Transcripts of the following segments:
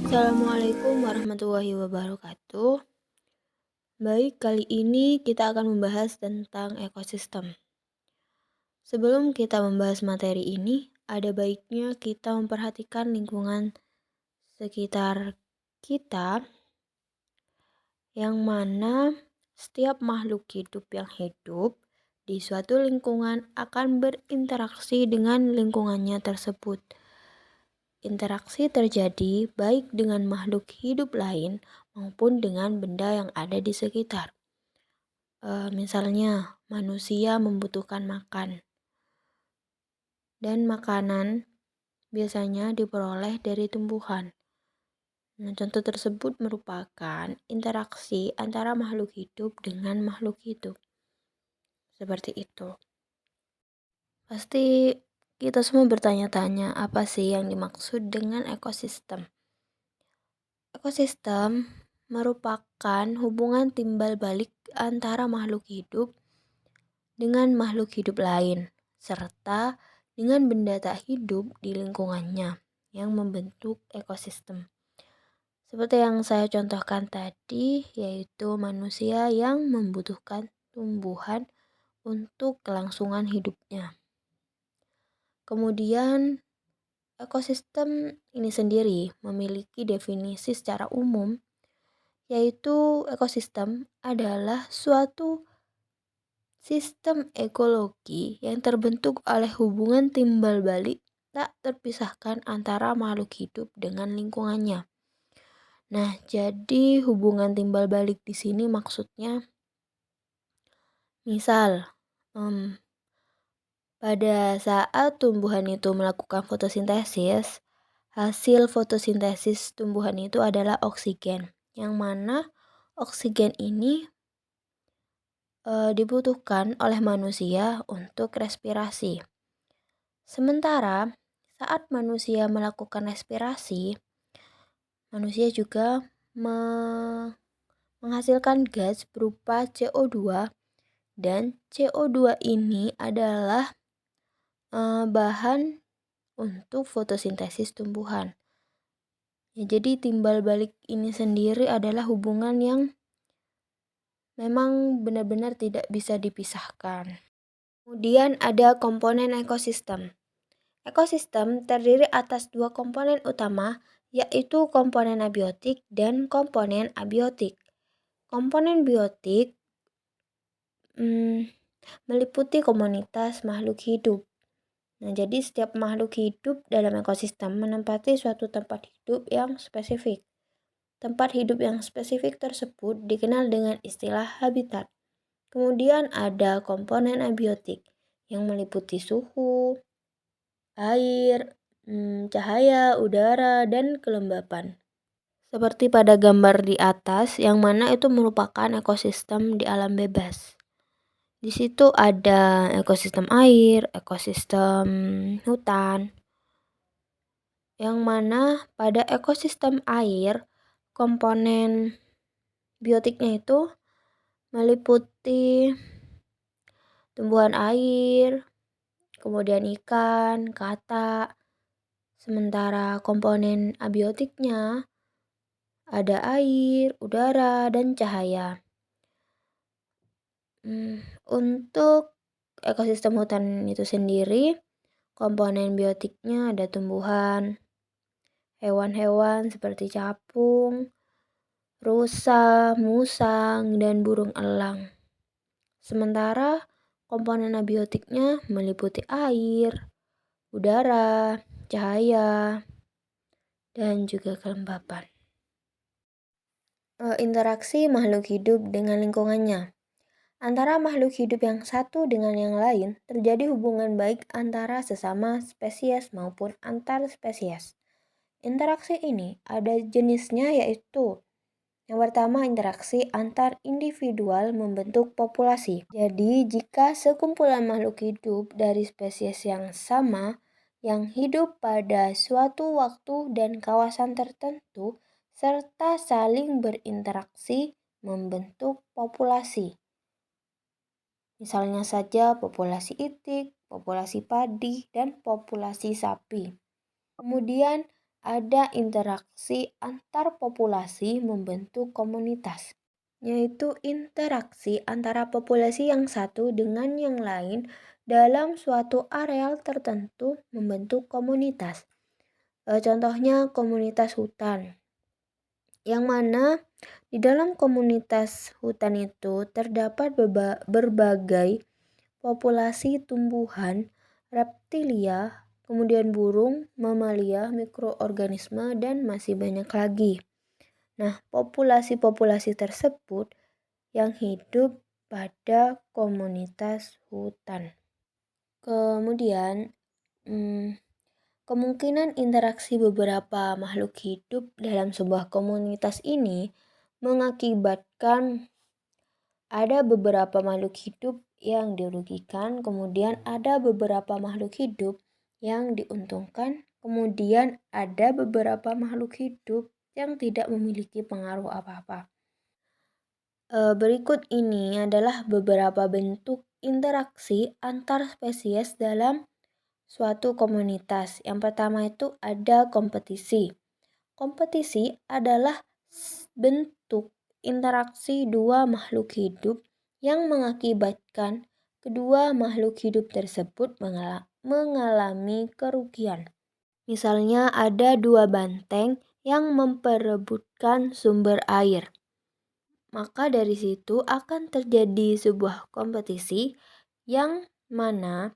Assalamualaikum warahmatullahi wabarakatuh. Baik, kali ini kita akan membahas tentang ekosistem. Sebelum kita membahas materi ini, ada baiknya kita memperhatikan lingkungan sekitar kita, yang mana setiap makhluk hidup yang hidup di suatu lingkungan akan berinteraksi dengan lingkungannya tersebut. Interaksi terjadi baik dengan makhluk hidup lain maupun dengan benda yang ada di sekitar. Misalnya, manusia membutuhkan makan, dan makanan biasanya diperoleh dari tumbuhan. Nah, contoh tersebut merupakan interaksi antara makhluk hidup dengan makhluk hidup. Seperti itu. Pasti kita semua bertanya-tanya apa sih yang dimaksud dengan ekosistem. Ekosistem merupakan hubungan timbal balik antara makhluk hidup dengan makhluk hidup lain, serta dengan benda tak hidup di lingkungannya yang membentuk ekosistem. Seperti yang saya contohkan tadi, yaitu manusia yang membutuhkan tumbuhan untuk kelangsungan hidupnya. Kemudian, ekosistem ini sendiri memiliki definisi secara umum, yaitu ekosistem adalah suatu sistem ekologi yang terbentuk oleh hubungan timbal balik tak terpisahkan antara makhluk hidup dengan lingkungannya. Nah, jadi hubungan timbal balik di sini maksudnya, misal, pada saat tumbuhan itu melakukan fotosintesis, hasil fotosintesis tumbuhan itu adalah oksigen, yang mana oksigen ini dibutuhkan oleh manusia untuk respirasi. Sementara saat manusia melakukan respirasi, manusia juga menghasilkan gas berupa CO2, dan CO2 ini adalah bahan untuk fotosintesis tumbuhan. Ya, jadi timbal balik ini sendiri adalah hubungan yang memang benar-benar tidak bisa dipisahkan. Kemudian ada komponen ekosistem. Ekosistem terdiri atas dua komponen utama, yaitu komponen abiotik dan komponen abiotik. Komponen biotik meliputi komunitas makhluk hidup. Nah, jadi setiap makhluk hidup dalam ekosistem menempati suatu tempat hidup yang spesifik. Tempat hidup yang spesifik tersebut dikenal dengan istilah habitat. Kemudian ada komponen abiotik yang meliputi suhu, air, cahaya, udara, dan kelembapan. Seperti pada gambar di atas, yang mana itu merupakan ekosistem di alam bebas. Di situ ada ekosistem air, ekosistem hutan, yang mana pada ekosistem air, komponen biotiknya itu meliputi tumbuhan air, kemudian ikan, kata. Sementara komponen abiotiknya ada air, udara, dan cahaya. Untuk ekosistem hutan itu sendiri, komponen biotiknya ada tumbuhan, hewan-hewan seperti capung, rusa, musang, dan burung elang. Sementara komponen abiotiknya meliputi air, udara, cahaya, dan juga kelembapan. Interaksi makhluk hidup dengan lingkungannya. Antara makhluk hidup yang satu dengan yang lain, terjadi hubungan baik antara sesama spesies maupun antar spesies. Interaksi ini ada jenisnya, yaitu yang pertama, interaksi antar individual membentuk populasi. Jadi, jika sekumpulan makhluk hidup dari spesies yang sama yang hidup pada suatu waktu dan kawasan tertentu serta saling berinteraksi membentuk populasi. Misalnya saja populasi itik, populasi padi, dan populasi sapi. Kemudian ada interaksi antar populasi membentuk komunitas, yaitu interaksi antara populasi yang satu dengan yang lain dalam suatu areal tertentu membentuk komunitas. Contohnya komunitas hutan, yang mana di dalam komunitas hutan itu terdapat berbagai populasi tumbuhan, reptilia, kemudian burung, mamalia, mikroorganisme, dan masih banyak lagi. Nah, populasi-populasi tersebut yang hidup pada komunitas hutan. Kemudian, kemungkinan interaksi beberapa makhluk hidup dalam sebuah komunitas ini mengakibatkan ada beberapa makhluk hidup yang dirugikan, kemudian ada beberapa makhluk hidup yang diuntungkan, kemudian ada beberapa makhluk hidup yang tidak memiliki pengaruh apa-apa. Berikut ini adalah beberapa bentuk interaksi antar spesies dalam suatu komunitas. Yang pertama itu ada kompetisi. Kompetisi adalah bentuk interaksi dua makhluk hidup yang mengakibatkan kedua makhluk hidup tersebut mengalami kerugian. Misalnya ada dua banteng yang memperebutkan sumber air. Maka dari situ akan terjadi sebuah kompetisi yang mana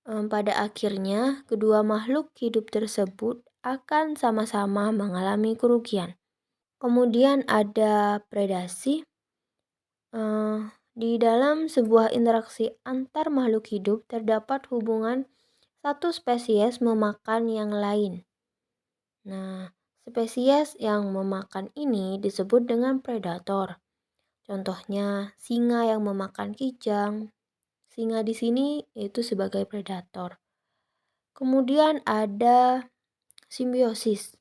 pada akhirnya kedua makhluk hidup tersebut akan sama-sama mengalami kerugian. Kemudian ada predasi. Di dalam sebuah interaksi antar makhluk hidup terdapat hubungan satu spesies memakan yang lain. Nah, spesies yang memakan ini disebut dengan predator. Contohnya singa yang memakan kijang. Singa di sini itu sebagai predator. Kemudian ada simbiosis.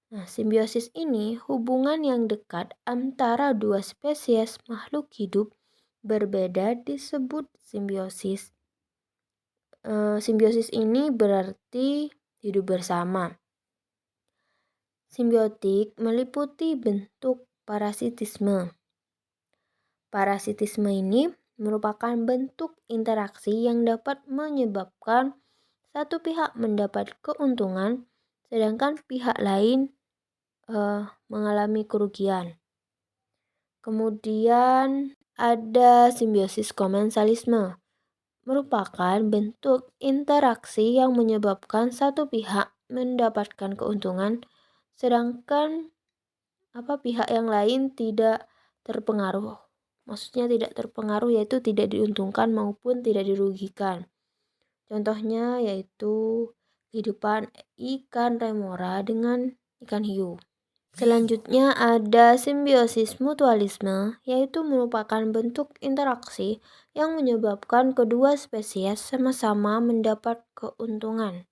Nah, simbiosis ini hubungan yang dekat antara dua spesies makhluk hidup berbeda disebut simbiosis. Simbiosis ini berarti hidup bersama. Simbiotik meliputi bentuk parasitisme. Parasitisme ini merupakan bentuk interaksi yang dapat menyebabkan satu pihak mendapat keuntungan, sedangkan pihak lain mengalami kerugian. Kemudian ada simbiosis komensalisme, merupakan bentuk interaksi yang menyebabkan satu pihak mendapatkan keuntungan, sedangkan pihak yang lain tidak terpengaruh. Maksudnya tidak terpengaruh yaitu tidak diuntungkan maupun tidak dirugikan. Contohnya yaitu kehidupan ikan remora dengan ikan hiu. Selanjutnya ada simbiosis mutualisme, yaitu merupakan bentuk interaksi yang menyebabkan kedua spesies sama-sama mendapat keuntungan.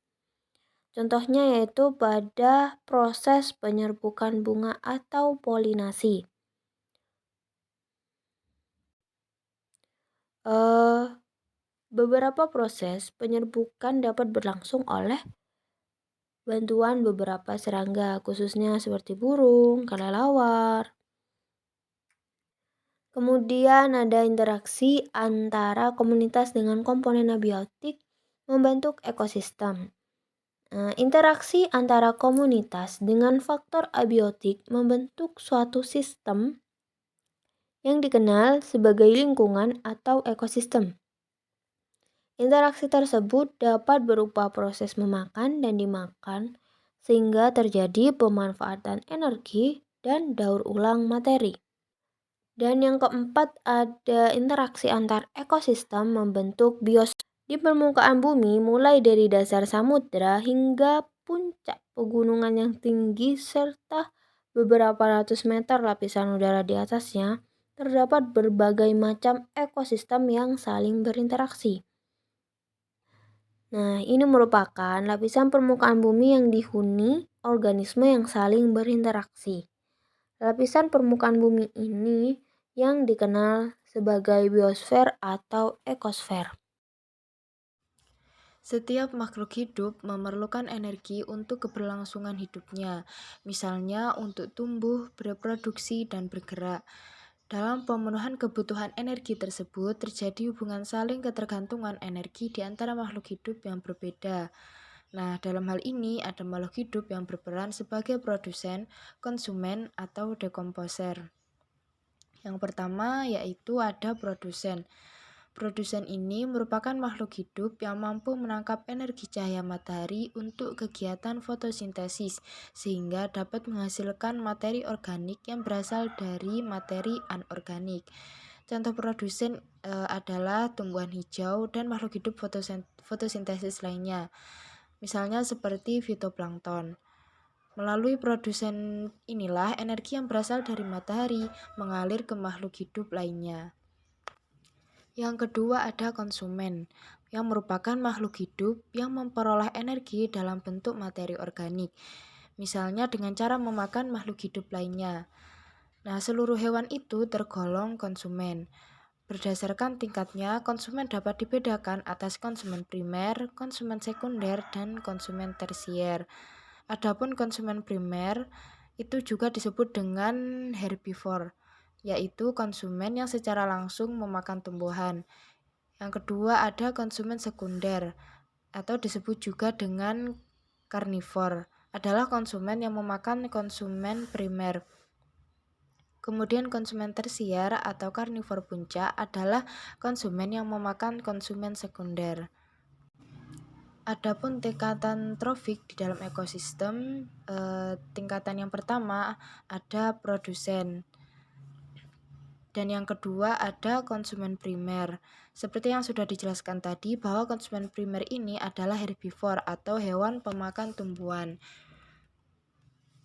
Contohnya yaitu pada proses penyerbukan bunga atau polinasi. Beberapa proses penyerbukan dapat berlangsung oleh bantuan beberapa serangga, khususnya seperti burung, kelelawar. Kemudian ada interaksi antara komunitas dengan komponen abiotik membentuk ekosistem. Interaksi antara komunitas dengan faktor abiotik membentuk suatu sistem yang dikenal sebagai lingkungan atau ekosistem. Interaksi tersebut dapat berupa proses memakan dan dimakan sehingga terjadi pemanfaatan energi dan daur ulang materi. Dan yang keempat ada interaksi antar ekosistem membentuk biosfer. Di permukaan bumi mulai dari dasar samudera hingga puncak pegunungan yang tinggi serta beberapa ratus meter lapisan udara di atasnya, terdapat berbagai macam ekosistem yang saling berinteraksi. Nah, ini merupakan lapisan permukaan bumi yang dihuni organisme yang saling berinteraksi. Lapisan permukaan bumi ini yang dikenal sebagai biosfer atau ekosfer. Setiap makhluk hidup memerlukan energi untuk keberlangsungan hidupnya, misalnya untuk tumbuh, bereproduksi, dan bergerak. Dalam pemenuhan kebutuhan energi tersebut, terjadi hubungan saling ketergantungan energi di antara makhluk hidup yang berbeda. Nah, dalam hal ini ada makhluk hidup yang berperan sebagai produsen, konsumen, atau dekomposer. Yang pertama yaitu ada produsen. Produsen ini merupakan makhluk hidup yang mampu menangkap energi cahaya matahari untuk kegiatan fotosintesis, sehingga dapat menghasilkan materi organik yang berasal dari materi anorganik. Contoh produsen adalah tumbuhan hijau dan makhluk hidup fotosintesis lainnya, misalnya seperti fitoplankton. Melalui produsen inilah energi yang berasal dari matahari mengalir ke makhluk hidup lainnya. Yang kedua ada konsumen, yang merupakan makhluk hidup yang memperoleh energi dalam bentuk materi organik, misalnya dengan cara memakan makhluk hidup lainnya. Nah, seluruh hewan itu tergolong konsumen. Berdasarkan tingkatnya, konsumen dapat dibedakan atas konsumen primer, konsumen sekunder, dan konsumen tersier. Adapun konsumen primer itu juga disebut dengan herbivore, yaitu konsumen yang secara langsung memakan tumbuhan. Yang kedua ada konsumen sekunder atau disebut juga dengan karnivor, adalah konsumen yang memakan konsumen primer. Kemudian konsumen tersier atau karnivor puncak adalah konsumen yang memakan konsumen sekunder. Adapun tingkatan trofik di dalam ekosistem, tingkatan yang pertama ada produsen, dan yang kedua ada konsumen primer. Seperti yang sudah dijelaskan tadi bahwa konsumen primer ini adalah herbivore atau hewan pemakan tumbuhan.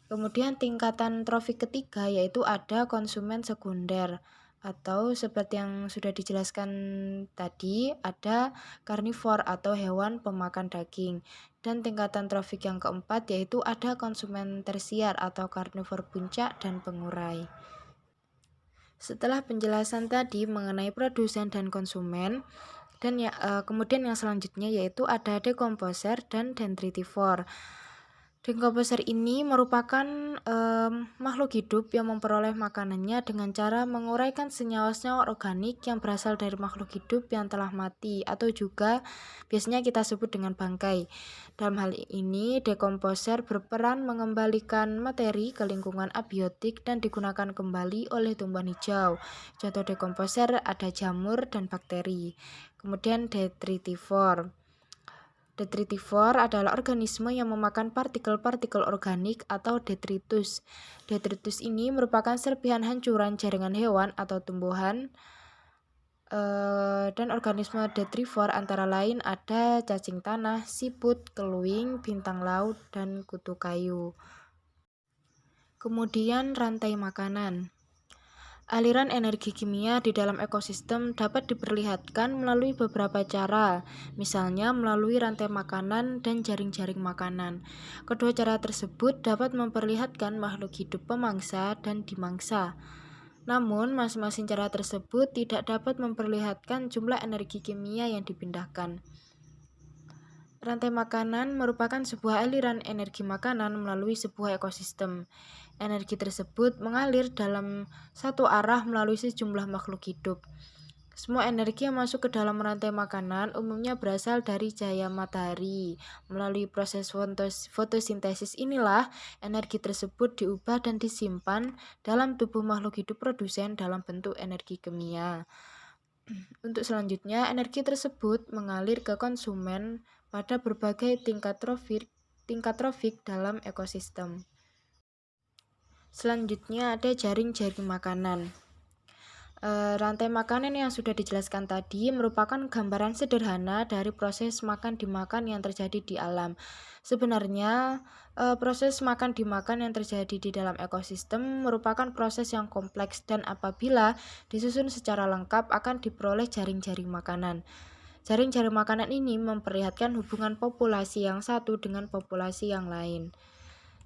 Kemudian tingkatan trofik ketiga yaitu ada konsumen sekunder, atau seperti yang sudah dijelaskan tadi ada karnivor atau hewan pemakan daging. Dan tingkatan trofik yang keempat yaitu ada konsumen tersier atau karnivor puncak dan pengurai. Setelah penjelasan tadi mengenai produsen dan konsumen, dan kemudian yang selanjutnya yaitu ada dekomposer dan dendritivore. Dekomposer ini merupakan makhluk hidup yang memperoleh makanannya dengan cara menguraikan senyawa-senyawa organik yang berasal dari makhluk hidup yang telah mati atau juga biasanya kita sebut dengan bangkai. Dalam hal ini, dekomposer berperan mengembalikan materi ke lingkungan abiotik dan digunakan kembali oleh tumbuhan hijau. Contoh dekomposer ada jamur dan bakteri. Kemudian detritivore. Detritivore adalah organisme yang memakan partikel-partikel organik atau detritus. Detritus ini merupakan serpihan hancuran jaringan hewan atau tumbuhan, dan organisme detrivore antara lain ada cacing tanah, siput, keluing, bintang laut, dan kutu kayu. Kemudian rantai makanan. Aliran energi kimia di dalam ekosistem dapat diperlihatkan melalui beberapa cara, misalnya melalui rantai makanan dan jaring-jaring makanan. Kedua cara tersebut dapat memperlihatkan makhluk hidup pemangsa dan dimangsa. Namun, masing-masing cara tersebut tidak dapat memperlihatkan jumlah energi kimia yang dipindahkan. Rantai makanan merupakan sebuah aliran energi makanan melalui sebuah ekosistem. Energi tersebut mengalir dalam satu arah melalui sejumlah makhluk hidup. Semua energi yang masuk ke dalam rantai makanan umumnya berasal dari cahaya matahari. Melalui proses fotosintesis inilah energi tersebut diubah dan disimpan dalam tubuh makhluk hidup produsen dalam bentuk energi kimia. Untuk selanjutnya, energi tersebut mengalir ke konsumen pada berbagai tingkat trofik dalam ekosistem. Selanjutnya ada jaring-jaring makanan. Rantai makanan yang sudah dijelaskan tadi merupakan gambaran sederhana dari proses makan dimakan yang terjadi di alam. Sebenarnya, proses makan dimakan yang terjadi di dalam ekosistem merupakan proses yang kompleks dan apabila disusun secara lengkap akan diperoleh jaring-jaring makanan. Jaring-jaring makanan ini memperlihatkan hubungan populasi yang satu dengan populasi yang lain.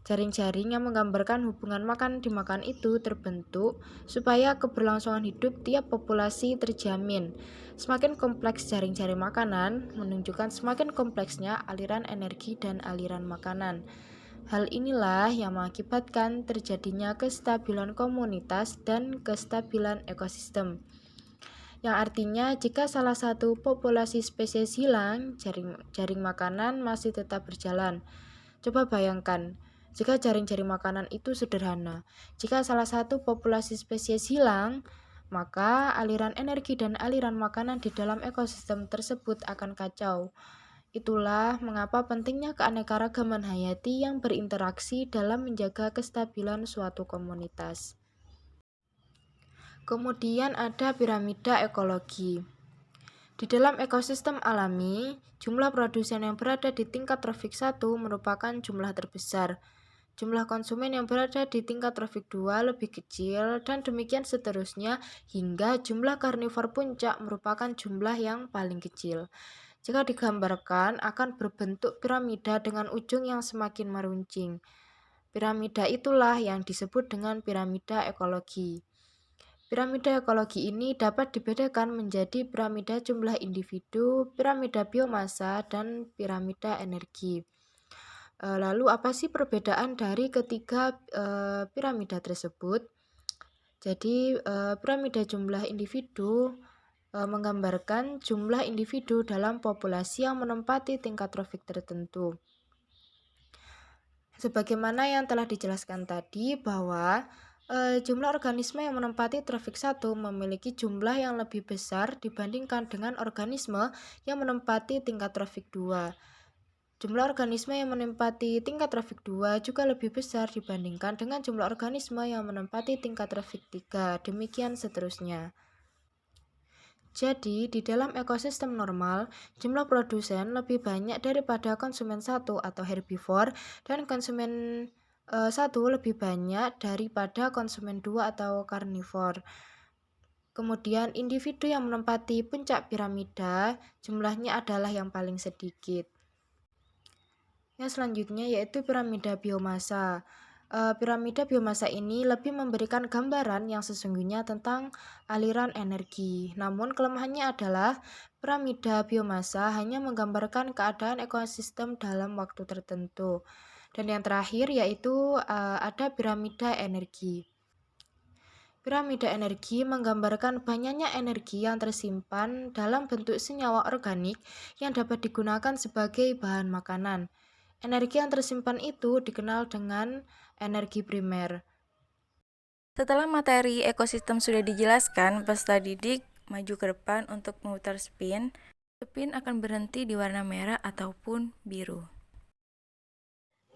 Jaring-jaring yang menggambarkan hubungan makan dimakan itu terbentuk supaya keberlangsungan hidup tiap populasi terjamin. Semakin kompleks jaring-jaring makanan menunjukkan semakin kompleksnya aliran energi dan aliran makanan. Hal inilah yang mengakibatkan terjadinya kestabilan komunitas dan kestabilan ekosistem. Yang artinya jika salah satu populasi spesies hilang, jaring makanan masih tetap berjalan. Coba bayangkan, jika jaring-jaring makanan itu sederhana, jika salah satu populasi spesies hilang, maka aliran energi dan aliran makanan di dalam ekosistem tersebut akan kacau. Itulah mengapa pentingnya keanekaragaman hayati yang berinteraksi dalam menjaga kestabilan suatu komunitas. Kemudian ada piramida ekologi. Di dalam ekosistem alami, jumlah produsen yang berada di tingkat trofik 1 merupakan jumlah terbesar. Jumlah konsumen yang berada di tingkat trofik 2 lebih kecil, dan demikian seterusnya hingga jumlah karnivor puncak merupakan jumlah yang paling kecil. Jika digambarkan akan berbentuk piramida dengan ujung yang semakin meruncing. Piramida itulah yang disebut dengan piramida ekologi. Piramida ekologi ini dapat dibedakan menjadi piramida jumlah individu, piramida biomasa, dan piramida energi. Lalu apa sih perbedaan dari ketiga piramida tersebut? Jadi piramida jumlah individu menggambarkan jumlah individu dalam populasi yang menempati tingkat trofik tertentu. Sebagaimana yang telah dijelaskan tadi bahwa jumlah organisme yang menempati trofik 1 memiliki jumlah yang lebih besar dibandingkan dengan organisme yang menempati tingkat trofik 2. Jumlah organisme yang menempati tingkat trofik 2 juga lebih besar dibandingkan dengan jumlah organisme yang menempati tingkat trofik 3. Demikian seterusnya. Jadi, di dalam ekosistem normal, jumlah produsen lebih banyak daripada konsumen satu atau herbivore, dan konsumen satu lebih banyak daripada konsumen 2 atau karnivor. Kemudian, individu yang menempati puncak piramida, jumlahnya adalah yang paling sedikit. Yang selanjutnya yaitu piramida biomasa. Piramida biomasa ini lebih memberikan gambaran yang sesungguhnya tentang aliran energi. Namun kelemahannya adalah piramida biomasa hanya menggambarkan keadaan ekosistem dalam waktu tertentu. Dan yang terakhir yaitu ada piramida energi. Piramida energi menggambarkan banyaknya energi yang tersimpan dalam bentuk senyawa organik yang dapat digunakan sebagai bahan makanan. Energi yang tersimpan itu dikenal dengan energi primer. Setelah materi ekosistem sudah dijelaskan, peserta didik maju ke depan untuk memutar spin. Spin akan berhenti di warna merah ataupun biru.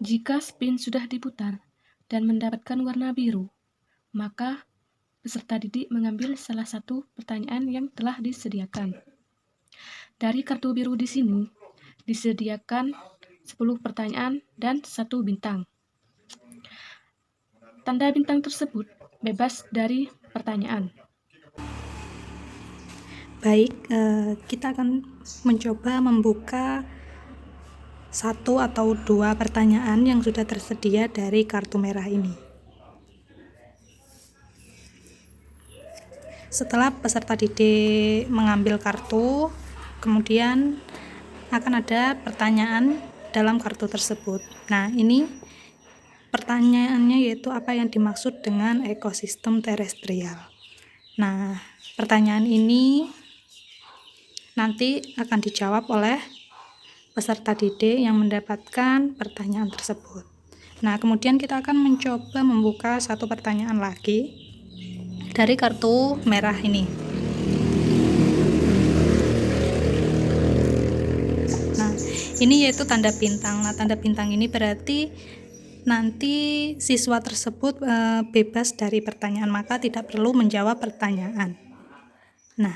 Jika spin sudah diputar dan mendapatkan warna biru, maka peserta didik mengambil salah satu pertanyaan yang telah disediakan. Dari kartu biru di sini disediakan 10 pertanyaan dan 1 bintang. Tanda bintang tersebut bebas dari pertanyaan. Baik, kita akan mencoba membuka 1 atau 2 pertanyaan yang sudah tersedia dari kartu merah ini. Setelah peserta didik mengambil kartu, kemudian akan ada pertanyaan dalam kartu tersebut. Nah, ini pertanyaannya yaitu apa yang dimaksud dengan ekosistem terestrial. Nah, pertanyaan ini nanti akan dijawab oleh peserta didik yang mendapatkan pertanyaan tersebut. Nah, kemudian kita akan mencoba membuka satu pertanyaan lagi dari kartu merah ini. Nah, ini yaitu tanda bintang. Nah, tanda bintang ini berarti nanti siswa tersebut bebas dari pertanyaan, maka tidak perlu menjawab pertanyaan. Nah,